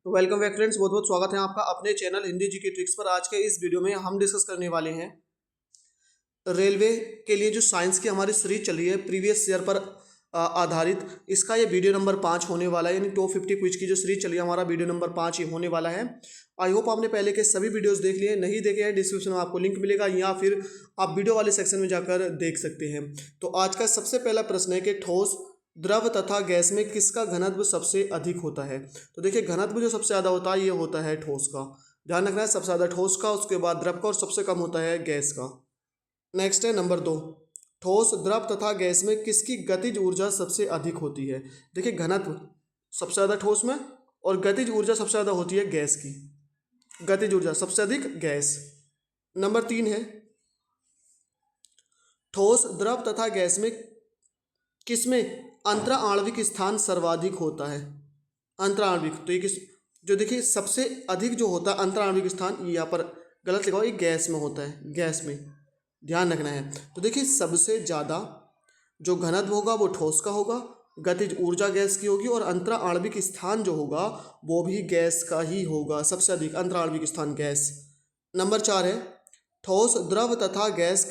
Welcome back friends, बहुत बहुत स्वागत है आपका अपने चैनल हिंदी जी की ट्रिक्स पर। आज के इस वीडियो में हम डिस्कस करने वाले हैं रेलवे के लिए जो साइंस की हमारी सीरीज चली है प्रीवियस ईयर पर आधारित। इसका ये वीडियो नंबर 5 होने वाला है, यानी टॉप 50 क्विज की जो सीरीज चली है हमारा वीडियो नंबर 5 ही होने वाला है। आई होप आपने पहले के सभी वीडियोस देख लिए, नहीं देखे हैं डिस्क्रिप्शन में आपको लिंक मिलेगा या फिर आप वीडियो वाले सेक्शन में जाकर देख सकते हैं। तो आज का सबसे पहला प्रश्न है कि ठोस, द्रव तथा गैस में किसका घनत्व सबसे अधिक होता है। तो देखिए, घनत्व जो सबसे ज़्यादा होता है ये होता है ठोस का। ध्यान रखना है, सबसे ज़्यादा ठोस का, उसके बाद द्रव का और सबसे कम होता है गैस का। नेक्स्ट है नंबर 2, ठोस, द्रव तथा गैस में किसकी गतिज ऊर्जा सबसे अधिक होती है। देखिए, घनत्व सबसे ज़्यादा ठोस में और गतिज ऊर्जा सबसे ज़्यादा होती है गैस की। गतिज ऊर्जा सबसे अधिक गैस। नंबर 3 है ठोस, द्रव तथा गैस में किसमें अंतरा आणविक स्थान सर्वाधिक होता है। अंतरा आणविक, तो ये किस, जो देखिए सबसे अधिक जो होता है अंतरा आणविक स्थान, ये यहाँ पर गलत लिखा हुआ, ये गैस में होता है, गैस में ध्यान रखना है। तो देखिए, सबसे ज़्यादा जो घनत्व होगा वो ठोस का होगा, गतिज ऊर्जा गैस की होगी और अंतरा आणविक स्थान जो होगा वो भी गैस का ही होगा, सबसे अधिक अंतरा आणविक स्थान गैस। नंबर 4 है ठोस, द्रव तथा गैस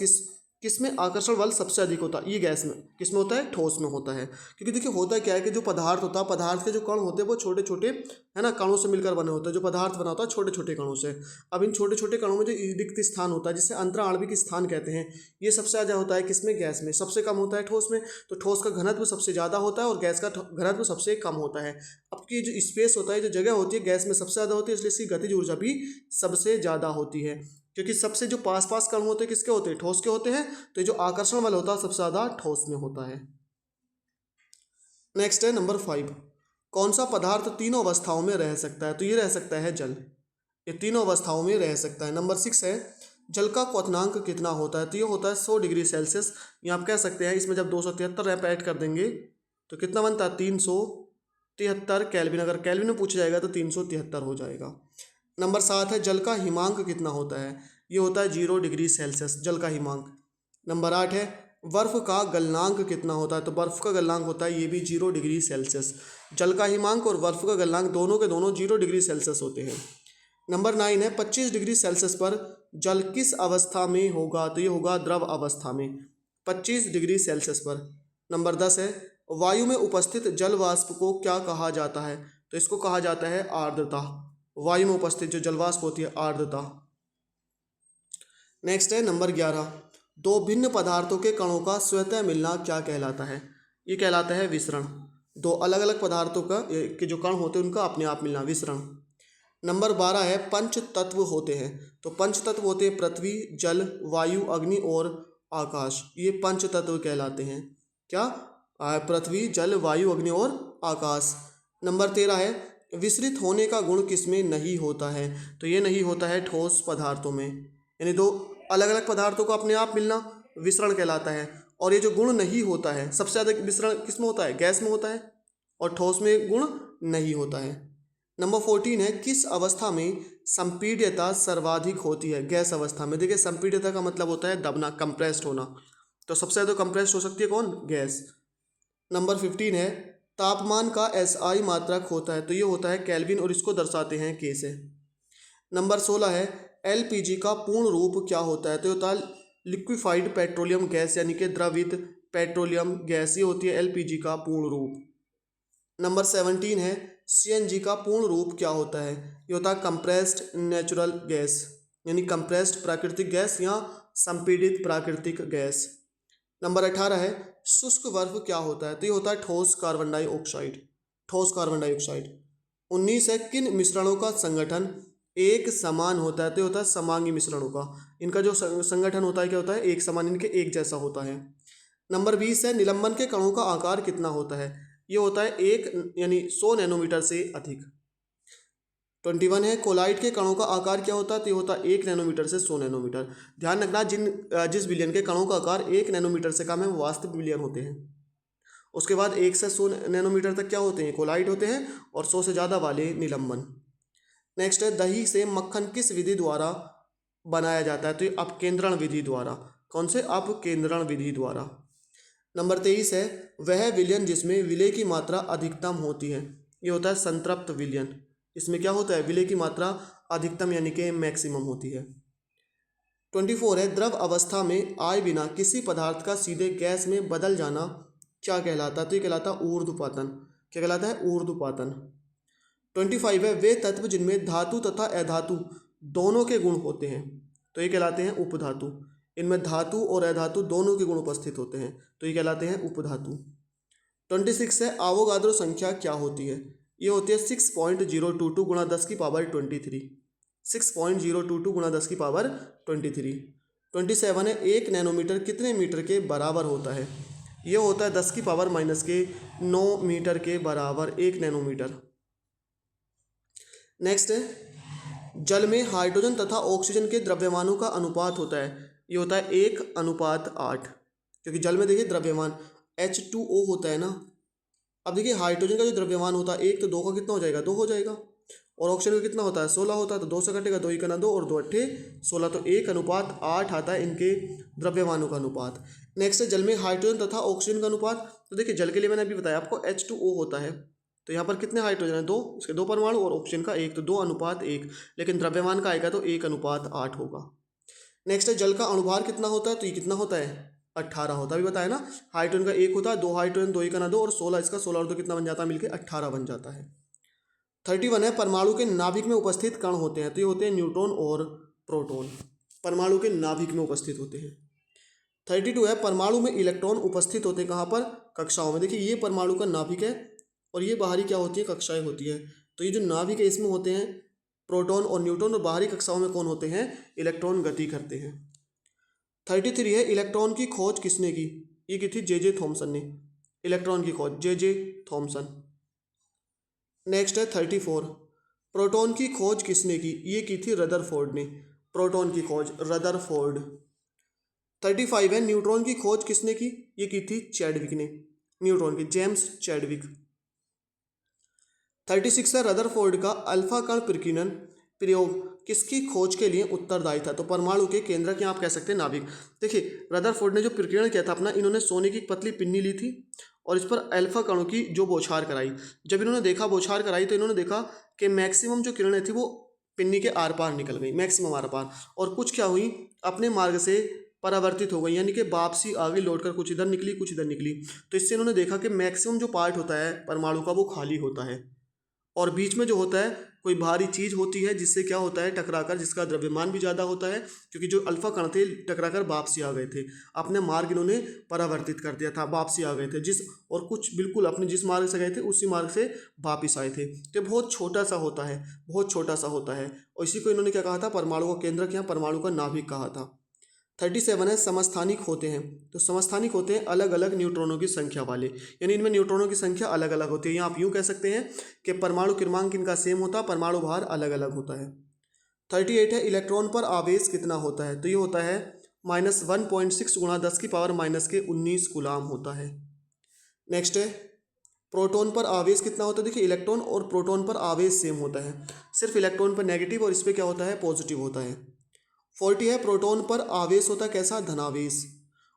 किसमें आकर्षण बल सबसे अधिक होता है। ये गैस में, किसमें होता है, ठोस में होता है। क्योंकि देखिए होता क्या है कि जो पदार्थ होता है, पदार्थ के जो कण होते हैं वो छोटे छोटे है ना कणों से मिलकर बने होते हैं। जो पदार्थ बना होता है छोटे छोटे कणों से। अब इन छोटे छोटे कणों में जो रिक्त स्थान होता है जिसे अंतरा आणविक स्थान कहते हैं, ये सबसे ज़्यादा होता है किसमें, गैस में। सबसे कम होता है ठोस में। तो ठोस का घनत्व सबसे ज़्यादा होता है और गैस का घनत्व सबसे कम होता है। अब की जो स्पेस होता है, जो जगह होती है, गैस में सबसे ज़्यादा होती है, इसलिए इसकी गतिज ऊर्जा भी सबसे ज़्यादा होती है। क्योंकि सबसे जो पास पास कण होते हैं किसके होते हैं, ठोस के होते हैं। तो जो आकर्षण बल होता है सबसे ज़्यादा ठोस में होता है। नेक्स्ट है नंबर 5, कौन सा पदार्थ तीनों अवस्थाओं में रह सकता है। तो ये रह सकता है जल, ये तीनों अवस्थाओं में रह सकता है। नंबर 6 है जल का क्वथनांक कितना होता है। तो ये होता है 100 डिग्री सेल्सियस। ये आप कह सकते हैं, इसमें जब 273 रैप ऐड कर देंगे तो कितना बनता है, 373 केल्विन। अगर केल्विन में पूछा जाएगा तो 373 हो जाएगा। नंबर 7 है जल का हिमांक कितना होता है। ये होता है 0 डिग्री सेल्सियस, जल का हिमांक। नंबर 8 है बर्फ का गलनांक कितना होता है। तो बर्फ का गलनांक होता है ये भी 0 डिग्री सेल्सियस। जल का हिमांक और बर्फ का गलनांक दोनों के दोनों 0 डिग्री सेल्सियस होते हैं। नंबर 9 है 25 डिग्री सेल्सियस पर जल किस अवस्था में होगा। तो ये होगा द्रव अवस्था में, 25 डिग्री सेल्सियस पर। नंबर 10 है वायु में उपस्थित जल वाष्प को क्या कहा जाता है। तो इसको कहा जाता है आर्द्रता। वायु में उपस्थित जो जलवाष्प होती है, आर्द्रता। नेक्स्ट है नंबर 11, दो भिन्न पदार्थों के कणों का स्वतः मिलना क्या कहलाता है। ये कहलाता है विसरण। दो अलग अलग पदार्थों का के जो कण होते हैं उनका अपने आप मिलना, विसरण। नंबर 12 है पंच तत्व होते हैं। तो पंच तत्व होते हैं पृथ्वी, जल, वायु, अग्नि और आकाश। ये पंच तत्व कहलाते हैं। क्या, पृथ्वी, जल, वायु, अग्नि और आकाश। नंबर 13 है विसरित होने का गुण किसमें नहीं होता है। तो ये नहीं होता है ठोस पदार्थों में, यानी दो अलग अलग पदार्थों को अपने आप मिलना विसरण कहलाता है। और ये जो गुण नहीं होता है, सबसे ज़्यादा विसरण किस में होता है, गैस में होता है, और ठोस में गुण नहीं होता है। नंबर 14 है किस अवस्था में संपीड्यता सर्वाधिक होती है। गैस अवस्था में। देखिए, संपीड्यता का मतलब होता है दबना, कंप्रेस्ड होना। तो सबसे ज़्यादा कंप्रेस्ड हो सकती है कौन, गैस। नंबर 15 है तापमान का एसआई मात्रक होता है। तो ये होता है केल्विन और इसको दर्शाते हैं के से। नंबर 16 है एलपीजी का पूर्ण रूप क्या होता है। तो होता है लिक्विफाइड पेट्रोलियम गैस, यानी कि द्रवित पेट्रोलियम गैस। ये होती है एलपीजी का पूर्ण रूप। नंबर 17 है सीएनजी का पूर्ण रूप क्या होता है। ये होता है कंप्रेस्ड नेचुरल गैस, यानी कंप्रेस्ड प्राकृतिक गैस या संपीड़ित प्राकृतिक गैस। नंबर 18 है शुष्क बर्फ क्या होता है। तो ये होता है ठोस कार्बन डाइऑक्साइड, ठोस कार्बन डाइऑक्साइड। 19 है किन मिश्रणों का संगठन एक समान होता है। तो ये होता है समांगी मिश्रणों का। इनका जो संगठन होता है क्या होता है, एक समान, इनके एक जैसा होता है। नंबर 20 है निलंबन के कणों का आकार कितना होता है। ये होता है 1 यानी 100 नैनोमीटर से अधिक। 21 है कोलाइट के कणों का आकार क्या होता है। तो ये होता है 1 नैनोमीटर से 100 नैनोमीटर। ध्यान रखना, जिस बिलियन के कणों का आकार 1 नैनोमीटर से कम है वो वास्तविक बिलियन होते हैं। उसके बाद 1 से 100 नैनोमीटर तक क्या होते हैं, कोलाइट होते हैं, और 100 से ज़्यादा वाले निलंबन। नेक्स्ट है दही से मक्खन किस विधि द्वारा बनाया जाता है। तो ये अपकेंद्रण विधि द्वारा। कौन से, अपकेंद्रण विधि द्वारा। नंबर 23 है वह विलयन जिसमें विलय की मात्रा अधिकतम होती है। ये होता है संतृप्त विलयन, इसमें क्या होता है, विलय की मात्रा अधिकतम यानी कि मैक्सिमम होती है। 24 है, द्रव अवस्था में आए बिना किसी पदार्थ का सीधे गैस में बदल जाना क्या कहलाता है, तो ये कहलाता है ऊर्ध्वपातन। क्या कहलाता है, ऊर्ध्वपातन। 25 है, वे तत्व जिनमें धातु तथा अधातु दोनों के गुण होते हैं तो ये कहलाते हैं उपधातु। इनमें धातु और अधातु दोनों के गुण उपस्थित होते हैं तो ये कहलाते हैं उपधातु। 26 है, आवोगाद्रो संख्या क्या होती है, ये होती है 6.022 गुणा 10 की पावर 23। 6.022 गुणा 10 की पावर 23। 27 है, 1 नैनोमीटर कितने मीटर के बराबर होता है, ये होता है 10 की पावर माइनस के 9 मीटर के बराबर 1 नैनोमीटर। नेक्स्ट है, जल में हाइड्रोजन तथा ऑक्सीजन के द्रव्यमानों का अनुपात होता है, ये होता है 1:8। क्योंकि जल में देखिए द्रव्यमान H2O होता है ना। अब देखिए हाइड्रोजन का जो द्रव्यमान होता है 1 तो 2 का कितना हो जाएगा, 2 हो जाएगा। और ऑक्सीजन का कितना होता है 16 होता है, तो 2 से कटेगा 2 ही करना 2 और 2 अट्ठे 16, तो 1:8 आता है इनके द्रव्यमानों का अनुपात। नेक्स्ट है, जल में हाइड्रोजन तथा ऑक्सीजन का अनुपात। तो देखिए जल के लिए मैंने अभी बताया आपको H2O होता है, तो यहाँ पर कितने हाइड्रोजन है 2, इसके 2 परमाणु और ऑक्सीजन का 1, तो 2:1। लेकिन द्रव्यमान का आएगा तो 1:8 होगा। नेक्स्ट है, जल का अणुभार कितना होता है, तो ये कितना होता है 18 होता है। अभी बताया ना, हाइड्रोजन का 1 होता है, 2 हाइड्रोजन 2 ही करना 2 और 16 इसका 16 और 2 कितना बन जाता है मिलकर 18 बन जाता है। 31 है, परमाणु के नाभिक में उपस्थित कण होते हैं तो ये होते हैं न्यूट्रॉन और प्रोटॉन, परमाणु के नाभिक में उपस्थित होते हैं। 32 है, परमाणु में इलेक्ट्रॉन उपस्थित होते हैं कहाँ पर, कक्षाओं में। देखिए ये परमाणु का नाभिक है और ये बाहरी क्या होती है, कक्षाएं होती है। तो ये जो नाभिक है इसमें होते हैं प्रोटॉन और न्यूट्रॉन, और बाहरी कक्षाओं में कौन होते हैं, इलेक्ट्रॉन गति करते हैं। 33 है, इलेक्ट्रॉन की खोज किसने की, ये की थी जे थॉमसन ने। इलेक्ट्रॉन की खोज जे थॉमसन। नेक्स्ट है 34, प्रोटॉन की खोज किसने की, ये की थी रदरफोर्ड ने। प्रोटॉन की खोज रदरफोर्ड। 35 है, न्यूट्रॉन की खोज किसने की, ये की थी चैडविक ने। न्यूट्रॉन की जेम्स चैडविक। 36 है, रदरफोर्ड का अल्फा कण प्रकीर्णन प्रयोग किसकी खोज के लिए उत्तरदायी था, तो परमाणु के केंद्रक या आप कह सकते हैं नाभिक। देखिए रदरफोर्ड ने जो प्रकीर्णन किया था अपना, इन्होंने सोने की एक पतली पिन्नी ली थी और इस पर अल्फा कणों की जो बौछार कराई। जब इन्होंने देखा बौछार कराई तो इन्होंने देखा कि मैक्सिमम जो किरणें थी वो पिन्नी के आर पार निकल गई, मैक्सिमम आर पार, और कुछ क्या हुई अपने मार्ग से परावर्तित हो गई, यानी कि वापसी आगे लौटकर कुछ इधर निकली कुछ इधर निकली। तो इससे इन्होंने देखा कि मैक्सिमम जो पार्ट होता है परमाणु का वो खाली होता है और बीच में जो होता है कोई भारी चीज़ होती है जिससे क्या होता है टकराकर, जिसका द्रव्यमान भी ज़्यादा होता है, क्योंकि जो अल्फा कण थे टकराकर वापसी आ गए थे, अपने मार्ग इन्होंने परावर्तित कर दिया था, वापसी आ गए थे जिस, और कुछ बिल्कुल अपने जिस मार्ग से गए थे उसी मार्ग से वापिस आए थे। तो बहुत छोटा सा होता है, बहुत छोटा सा होता है, और इसी को इन्होंने क्या कहा था, परमाणु का केंद्रक या परमाणु का नाभिक कहा था। 37 है, समस्थानिक होते हैं, तो समस्थानिक होते हैं अलग अलग न्यूट्रॉनों की संख्या वाले, यानी इनमें न्यूट्रॉनों की संख्या अलग अलग होती है, या आप यूँ कह सकते हैं कि परमाणु क्रमांक इनका सेम होता है, परमाणु भार अलग अलग होता है। 38 है, इलेक्ट्रॉन पर आवेश कितना होता है, तो ये होता है -1.6 गुणा 10 की पावर -19 कूलाम होता है। नेक्स्ट है, प्रोटॉन पर आवेश कितना होता है, देखिए इलेक्ट्रॉन और प्रोटॉन पर आवेश सेम होता है, सिर्फ इलेक्ट्रॉन पर नेगेटिव और इस पर क्या होता है पॉजिटिव होता है। 40 है, प्रोटॉन पर आवेश होता है कैसा, धनावेश,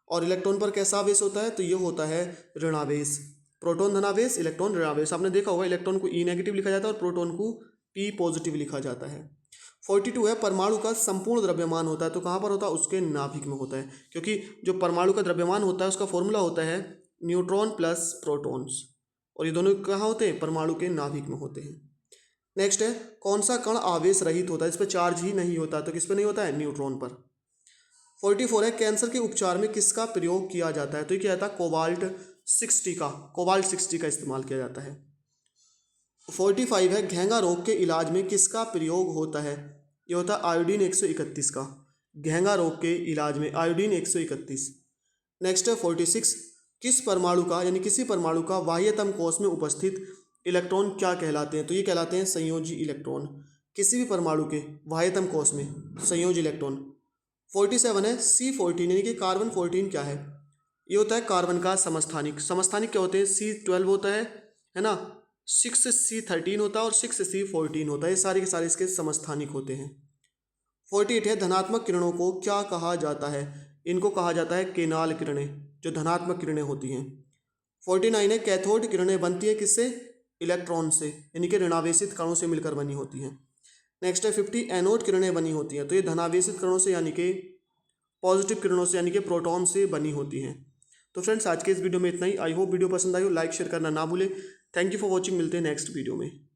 और इलेक्ट्रॉन पर कैसा आवेश होता है, तो ये होता है ऋणावेश। Proton धनावेश, electron ऋणावेश। आपने देखा होगा इलेक्ट्रॉन को ई नेगेटिव लिखा जाता है और प्रोटॉन को पी पॉजिटिव लिखा जाता है। 42 है, परमाणु का संपूर्ण द्रव्यमान होता है, तो कहाँ पर होता है, उसके नाभिक में होता है, क्योंकि जो परमाणु का द्रव्यमान होता है उसका फॉर्मूला होता है न्यूट्रॉन प्लस प्रोटॉन्स, और ये दोनों कहाँ होते हैं, परमाणु के नाभिक में होते हैं। नेक्स्ट है, कौन सा कण आवेश रहित होता है, इस पर चार्ज ही नहीं होता, तो किस पे नहीं होता है, न्यूट्रॉन पर। 44 है, कैंसर के उपचार में किसका प्रयोग किया जाता है, तो ये क्या था, कोबाल्ट 60 का इस्तेमाल किया जाता है। 45 है, घेंगा रोग के इलाज में किसका प्रयोग होता है, ये होता है आयोडीन 131 का, घेंगा रोग के इलाज में आयोडीन 131। नेक्स्ट है 46, किस परमाणु का यानी किसी परमाणु का बाह्यतम कोष में उपस्थित इलेक्ट्रॉन क्या कहलाते हैं, तो ये कहलाते हैं संयोजी इलेक्ट्रॉन, किसी भी परमाणु के बाह्यतम कोष में संयोजी इलेक्ट्रॉन। 47 है, C14 यानी कि कार्बन 14 क्या है, ये होता है कार्बन का समस्थानिक। समस्थानिक क्या होते हैं, C12 होता है ना, 6C13 होता है और 6C14 होता है, ये सारे के सारे इसके समस्थानिक होते हैं। 48 है, धनात्मक किरणों को क्या कहा जाता है, इनको कहा जाता है केनाल किरणें, जो धनात्मक किरणें होती हैं। 49 है, कैथोड किरणें बनती है किससे, इलेक्ट्रॉन से यानी कि ऋणावेशित कणों से मिलकर बनी होती हैं। नेक्स्ट है 50 एनोड किरणें बनी होती हैं, तो ये धनावेशित कणों से यानी कि पॉजिटिव किरणों से यानी कि प्रोटॉन से बनी होती हैं। तो फ्रेंड्स आज के इस वीडियो में इतना ही। आई होप वीडियो पसंद आई हो, लाइक शेयर करना ना भूलें। थैंक यू फॉर वॉचिंग, मिलते हैं नेक्स्ट वीडियो में।